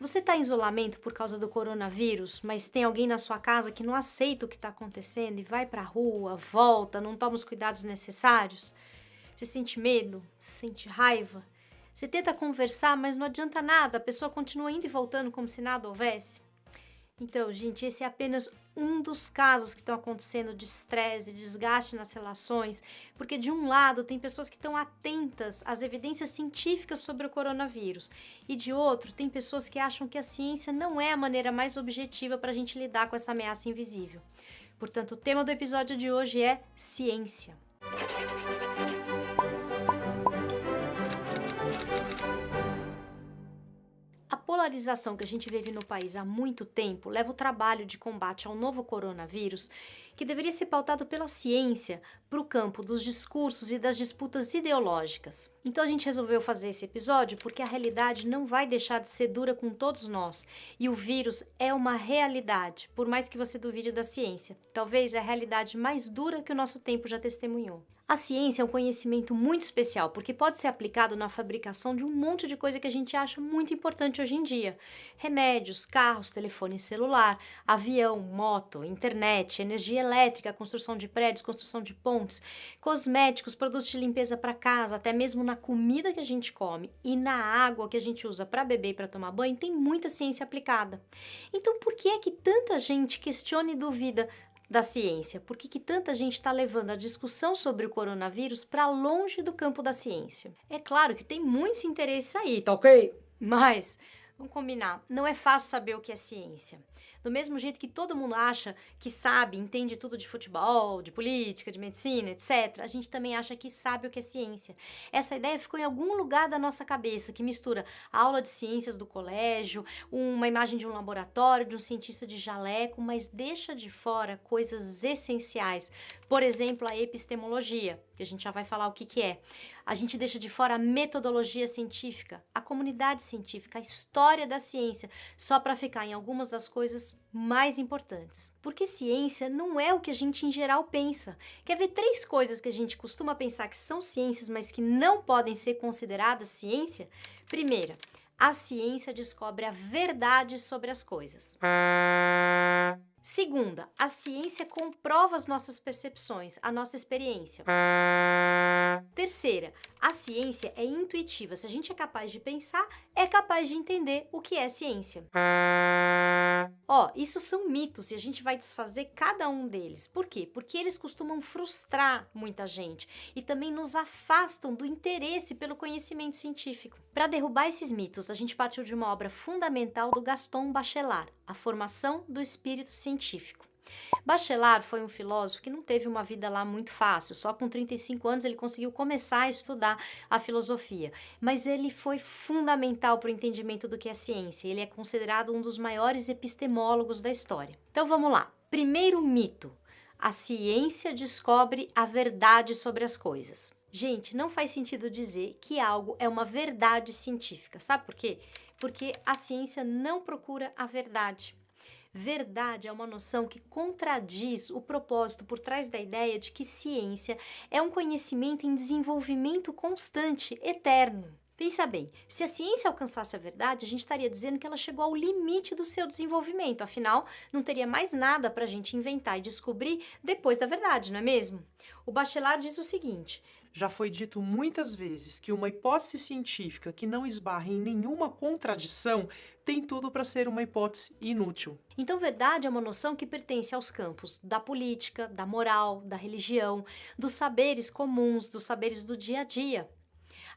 Você está em isolamento por causa do coronavírus, mas tem alguém na sua casa que não aceita o que está acontecendo e vai para a rua, volta, não toma os cuidados necessários? Você sente medo? Sente raiva? Você tenta conversar, mas não adianta nada, a pessoa continua indo e voltando como se nada houvesse? Então, gente, esse é apenas um dos casos que estão acontecendo de estresse, desgaste nas relações, porque de um lado tem pessoas que estão atentas às evidências científicas sobre o coronavírus, e de outro tem pessoas que acham que a ciência não é a maneira mais objetiva para a gente lidar com essa ameaça invisível. Portanto, o tema do episódio de hoje é ciência. A polarização que a gente vive no país há muito tempo leva o trabalho de combate ao novo coronavírus, que deveria ser pautado pela ciência, para o campo dos discursos e das disputas ideológicas. Então a gente resolveu fazer esse episódio porque a realidade não vai deixar de ser dura com todos nós, e o vírus é uma realidade, por mais que você duvide da ciência. Talvez é a realidade mais dura que o nosso tempo já testemunhou. A ciência é um conhecimento muito especial, porque pode ser aplicado na fabricação de um monte de coisa que a gente acha muito importante hoje em dia. Remédios, carros, telefone celular, avião, moto, internet, energia elétrica, construção de prédios, construção de pontes, cosméticos, produtos de limpeza para casa, até mesmo na comida que a gente come e na água que a gente usa para beber e para tomar banho, tem muita ciência aplicada. Então, por que é que tanta gente questiona e duvida da ciência? Por que tanta gente está levando a discussão sobre o coronavírus para longe do campo da ciência? É claro que tem muitos interesses aí, tá ok? Mas, vamos combinar, não é fácil saber o que é ciência. Do mesmo jeito que todo mundo acha que sabe, entende tudo de futebol, de política, de medicina, etc., a gente também acha que sabe o que é ciência. Essa ideia ficou em algum lugar da nossa cabeça, que mistura a aula de ciências do colégio, uma imagem de um laboratório, de um cientista de jaleco, mas deixa de fora coisas essenciais. Por exemplo, a epistemologia, que a gente já vai falar o que é. A gente deixa de fora a metodologia científica, a comunidade científica, a história da ciência, só para ficar em algumas das coisas mais importantes. Porque ciência não é o que a gente em geral pensa. Quer ver 3 coisas que a gente costuma pensar que são ciências, mas que não podem ser consideradas ciência? Primeira, a ciência descobre a verdade sobre as coisas. Segunda, a ciência comprova as nossas percepções, a nossa experiência. Terceira, a ciência é intuitiva. Se a gente é capaz de pensar, é capaz de entender o que é ciência. Isso são mitos e a gente vai desfazer cada um deles. Por quê? Porque eles costumam frustrar muita gente e também nos afastam do interesse pelo conhecimento científico. Para derrubar esses mitos, a gente partiu de uma obra fundamental do Gaston Bachelard, A Formação do Espírito Científico. Bachelard foi um filósofo que não teve uma vida lá muito fácil, só com 35 anos ele conseguiu começar a estudar a filosofia, mas ele foi fundamental para o entendimento do que é ciência, ele é considerado um dos maiores epistemólogos da história. Então vamos lá, primeiro mito, a ciência descobre a verdade sobre as coisas. Gente, não faz sentido dizer que algo é uma verdade científica, sabe por quê? Porque a ciência não procura a verdade. Verdade é uma noção que contradiz o propósito por trás da ideia de que ciência é um conhecimento em desenvolvimento constante, eterno. Pensa bem, se a ciência alcançasse a verdade, a gente estaria dizendo que ela chegou ao limite do seu desenvolvimento, afinal, não teria mais nada para a gente inventar e descobrir depois da verdade, não é mesmo? O Bachelard diz o seguinte: já foi dito muitas vezes que uma hipótese científica que não esbarra em nenhuma contradição tem tudo para ser uma hipótese inútil. Então, verdade é uma noção que pertence aos campos da política, da moral, da religião, dos saberes comuns, dos saberes do dia a dia.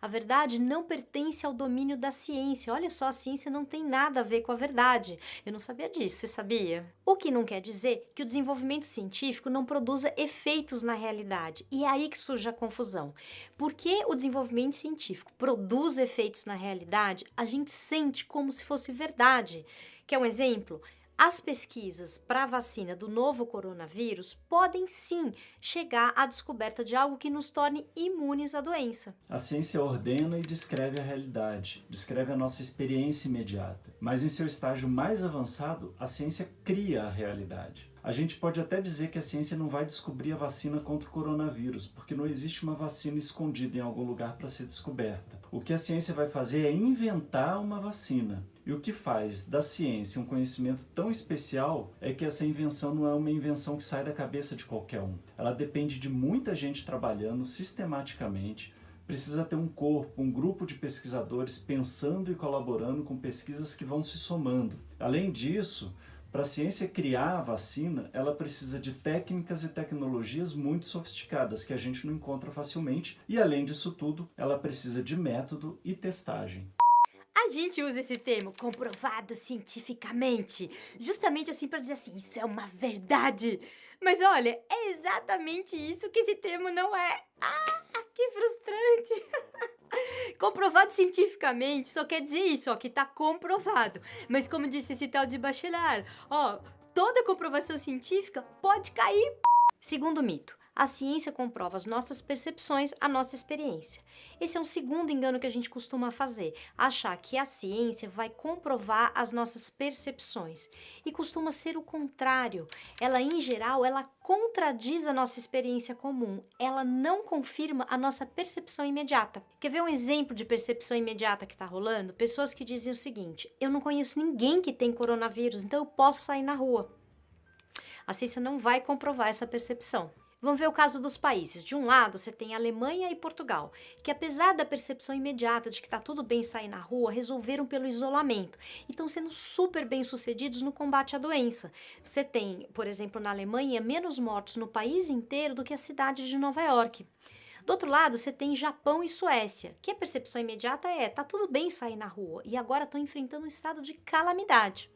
A verdade não pertence ao domínio da ciência. Olha só, a ciência não tem nada a ver com a verdade. Eu não sabia disso, você sabia? O que não quer dizer que o desenvolvimento científico não produza efeitos na realidade. E é aí que surge a confusão. Porque o desenvolvimento científico produz efeitos na realidade, a gente sente como se fosse verdade. Quer um exemplo? As pesquisas para a vacina do novo coronavírus podem sim chegar à descoberta de algo que nos torne imunes à doença. A ciência ordena e descreve a realidade, descreve a nossa experiência imediata. Mas em seu estágio mais avançado, a ciência cria a realidade. A gente pode até dizer que a ciência não vai descobrir a vacina contra o coronavírus, porque não existe uma vacina escondida em algum lugar para ser descoberta. O que a ciência vai fazer é inventar uma vacina. E o que faz da ciência um conhecimento tão especial é que essa invenção não é uma invenção que sai da cabeça de qualquer um. Ela depende de muita gente trabalhando sistematicamente. Precisa ter um corpo, um grupo de pesquisadores pensando e colaborando com pesquisas que vão se somando. Além disso, para a ciência criar a vacina, ela precisa de técnicas e tecnologias muito sofisticadas que a gente não encontra facilmente. E além disso tudo, ela precisa de método e testagem. A gente usa esse termo comprovado cientificamente, justamente assim para dizer assim, isso é uma verdade. Mas olha, é exatamente isso que esse termo não é. Ah, que frustrante! Comprovado cientificamente só quer dizer isso, ó, que tá comprovado. Mas como disse esse tal de Bachelard, ó, toda comprovação científica pode cair. Segundo mito, a ciência comprova as nossas percepções, a nossa experiência. Esse é um segundo engano que a gente costuma fazer, achar que a ciência vai comprovar as nossas percepções. E costuma ser o contrário. Ela, em geral, ela contradiz a nossa experiência comum. Ela não confirma a nossa percepção imediata. Quer ver um exemplo de percepção imediata que está rolando? Pessoas que dizem o seguinte, eu não conheço ninguém que tem coronavírus, então eu posso sair na rua. A ciência não vai comprovar essa percepção. Vamos ver o caso dos países. De um lado, você tem Alemanha e Portugal, que apesar da percepção imediata de que está tudo bem sair na rua, resolveram pelo isolamento e estão sendo super bem-sucedidos no combate à doença. Você tem, por exemplo, na Alemanha, menos mortos no país inteiro do que a cidade de Nova York. Do outro lado, você tem Japão e Suécia, que a percepção imediata tá tudo bem sair na rua e agora estão enfrentando um estado de calamidade.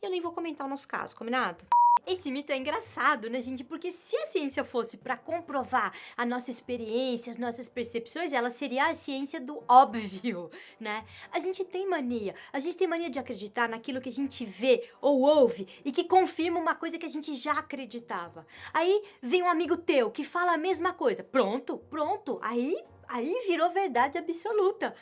Eu nem vou comentar o nosso caso, combinado? Esse mito é engraçado, né, gente? Porque se a ciência fosse para comprovar a nossa experiência, as nossas percepções, ela seria a ciência do óbvio, né? A gente tem mania de acreditar naquilo que a gente vê ou ouve e que confirma uma coisa que a gente já acreditava. Aí vem um amigo teu que fala a mesma coisa. Pronto, aí virou verdade absoluta.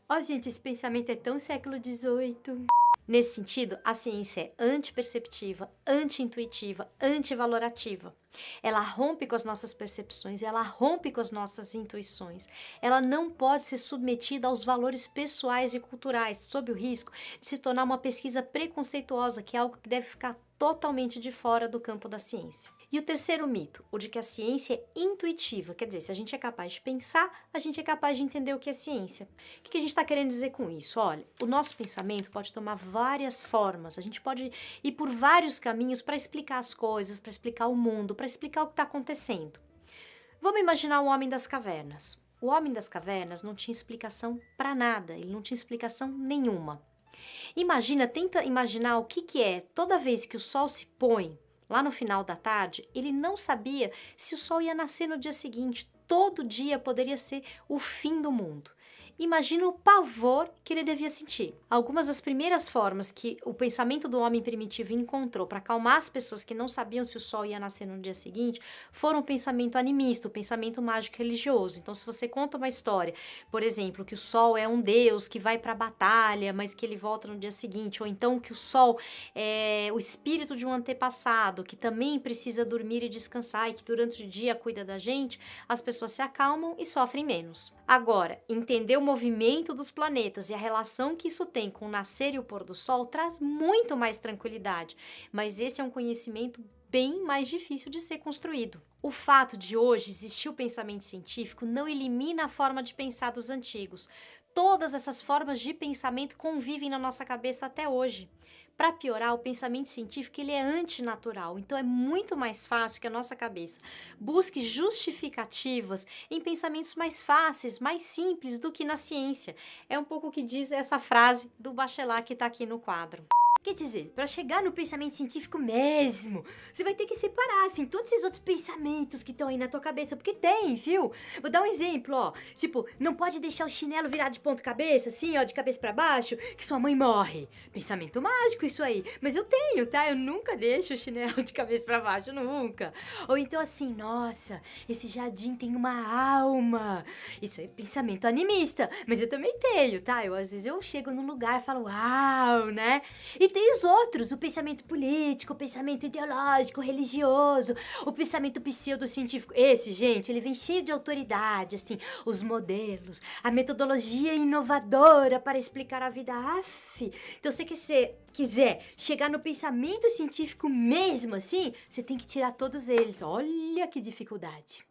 Ó, gente, esse pensamento é tão século XVIII. Nesse sentido, a ciência é antiperceptiva, anti-intuitiva, antivalorativa. Ela rompe com as nossas percepções, ela rompe com as nossas intuições. Ela não pode ser submetida aos valores pessoais e culturais, sob o risco de se tornar uma pesquisa preconceituosa, que é algo que deve ficar totalmente de fora do campo da ciência. E o terceiro mito, o de que a ciência é intuitiva, quer dizer, se a gente é capaz de pensar, a gente é capaz de entender o que é ciência. O que a gente está querendo dizer com isso? Olha, o nosso pensamento pode tomar várias formas, a gente pode ir por vários caminhos para explicar as coisas, para explicar o mundo, para explicar o que está acontecendo. Vamos imaginar o homem das cavernas. O homem das cavernas não tinha explicação para nada, ele não tinha explicação nenhuma. Tenta imaginar o que é toda vez que o sol se põe, lá no final da tarde, ele não sabia se o sol ia nascer no dia seguinte. Todo dia poderia ser o fim do mundo. Imagina o pavor que ele devia sentir. Algumas das primeiras formas que o pensamento do homem primitivo encontrou para acalmar as pessoas que não sabiam se o sol ia nascer no dia seguinte foram o pensamento animista, o pensamento mágico religioso. Então, se você conta uma história, por exemplo, que o sol é um deus que vai para a batalha, mas que ele volta no dia seguinte, ou então que o sol é o espírito de um antepassado que também precisa dormir e descansar e que durante o dia cuida da gente, as pessoas se acalmam e sofrem menos. Agora, entender o movimento dos planetas e a relação que isso tem com o nascer e o pôr do sol traz muito mais tranquilidade, mas esse é um conhecimento bem mais difícil de ser construído. O fato de hoje existir o pensamento científico não elimina a forma de pensar dos antigos. Todas essas formas de pensamento convivem na nossa cabeça até hoje. Para piorar, o pensamento científico ele é antinatural, então é muito mais fácil que a nossa cabeça busque justificativas em pensamentos mais fáceis, mais simples do que na ciência. É um pouco o que diz essa frase do Bachelard que está aqui no quadro. Quer dizer, para chegar no pensamento científico mesmo, você vai ter que separar, assim, todos esses outros pensamentos que estão aí na tua cabeça, porque tem, viu? Vou dar um exemplo, ó, tipo, não pode deixar o chinelo virado de ponta cabeça, assim, ó, de cabeça para baixo, que sua mãe morre. Pensamento mágico isso aí, mas eu tenho, tá? Eu nunca deixo o chinelo de cabeça para baixo, nunca. Ou então assim, nossa, esse jardim tem uma alma. Isso aí é pensamento animista, mas eu também tenho, tá? Às vezes eu chego num lugar e falo, uau, né? E tem os outros, o pensamento político, o pensamento ideológico, religioso, o pensamento pseudocientífico. Esse, gente, ele vem cheio de autoridade, assim, os modelos, a metodologia inovadora para explicar a vida. Então, se você quiser chegar no pensamento científico mesmo, assim, você tem que tirar todos eles. Olha que dificuldade.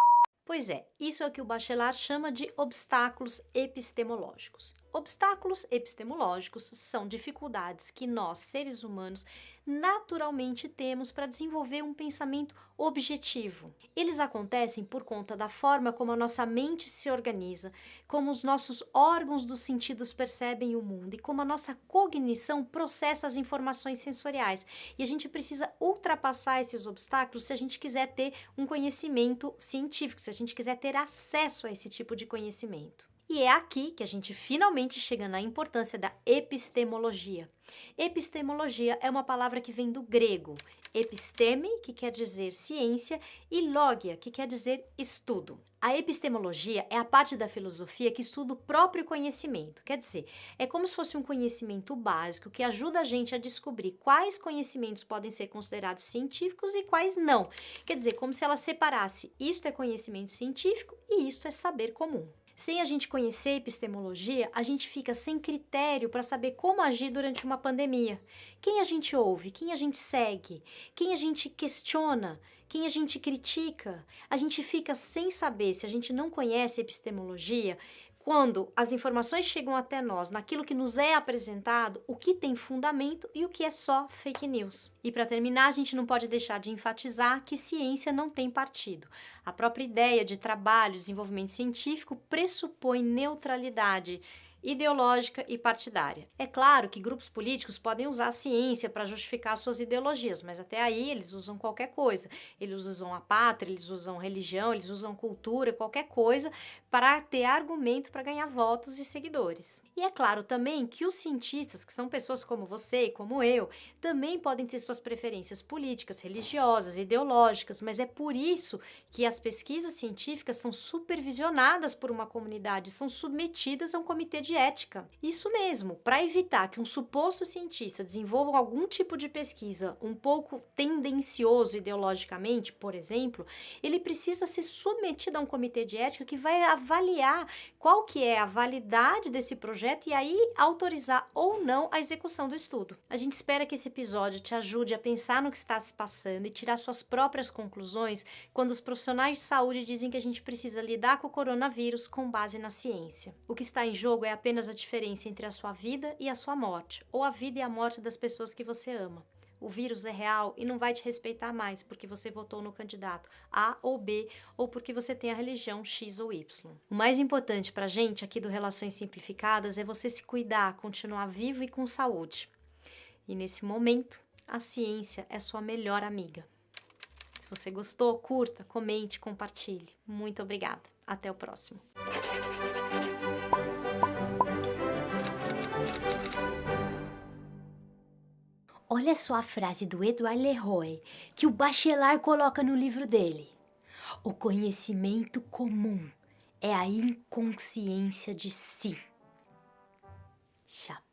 Pois é, isso é o que o Bachelard chama de obstáculos epistemológicos. Obstáculos epistemológicos são dificuldades que nós, seres humanos, naturalmente temos para desenvolver um pensamento objetivo. Eles acontecem por conta da forma como a nossa mente se organiza, como os nossos órgãos dos sentidos percebem o mundo e como a nossa cognição processa as informações sensoriais. E a gente precisa ultrapassar esses obstáculos se a gente quiser ter um conhecimento científico, se a gente quiser ter acesso a esse tipo de conhecimento. E é aqui que a gente finalmente chega na importância da epistemologia. Epistemologia é uma palavra que vem do grego, episteme, que quer dizer ciência, e logia, que quer dizer estudo. A epistemologia é a parte da filosofia que estuda o próprio conhecimento, quer dizer, é como se fosse um conhecimento básico que ajuda a gente a descobrir quais conhecimentos podem ser considerados científicos e quais não. Quer dizer, como se ela separasse isto é conhecimento científico e isto é saber comum. Sem a gente conhecer epistemologia, a gente fica sem critério para saber como agir durante uma pandemia. Quem a gente ouve, quem a gente segue, quem a gente questiona, quem a gente critica. A gente fica sem saber, se a gente não conhece epistemologia, quando as informações chegam até nós, naquilo que nos é apresentado, o que tem fundamento e o que é só fake news. E para terminar, a gente não pode deixar de enfatizar que ciência não tem partido. A própria ideia de trabalho, desenvolvimento científico pressupõe neutralidade ideológica e partidária. É claro que grupos políticos podem usar a ciência para justificar suas ideologias, mas até aí eles usam qualquer coisa. Eles usam a pátria, eles usam religião, eles usam cultura, qualquer coisa para ter argumento para ganhar votos e seguidores. E é claro também que os cientistas, que são pessoas como você e como eu, também podem ter suas preferências políticas, religiosas, ideológicas, mas é por isso que as pesquisas científicas são supervisionadas por uma comunidade, são submetidas a um comitê de ética. Isso mesmo, para evitar que um suposto cientista desenvolva algum tipo de pesquisa um pouco tendencioso ideologicamente, por exemplo, ele precisa ser submetido a um comitê de ética que vai avaliar qual que é a validade desse projeto e aí autorizar ou não a execução do estudo. A gente espera que esse episódio te ajude a pensar no que está se passando e tirar suas próprias conclusões quando os profissionais de saúde dizem que a gente precisa lidar com o coronavírus com base na ciência. O que está em jogo é apenas a diferença entre a sua vida e a sua morte, ou a vida e a morte das pessoas que você ama. O vírus é real e não vai te respeitar mais porque você votou no candidato A ou B ou porque você tem a religião X ou Y. O mais importante pra gente aqui do Relações Simplificadas é você se cuidar, continuar vivo e com saúde. E nesse momento, a ciência é sua melhor amiga. Se você gostou, curta, comente, compartilhe. Muito obrigada. Até o próximo. Olha só a frase do Edouard Leroy, que o Bachelard coloca no livro dele. O conhecimento comum é a inconsciência de si. Chapéu.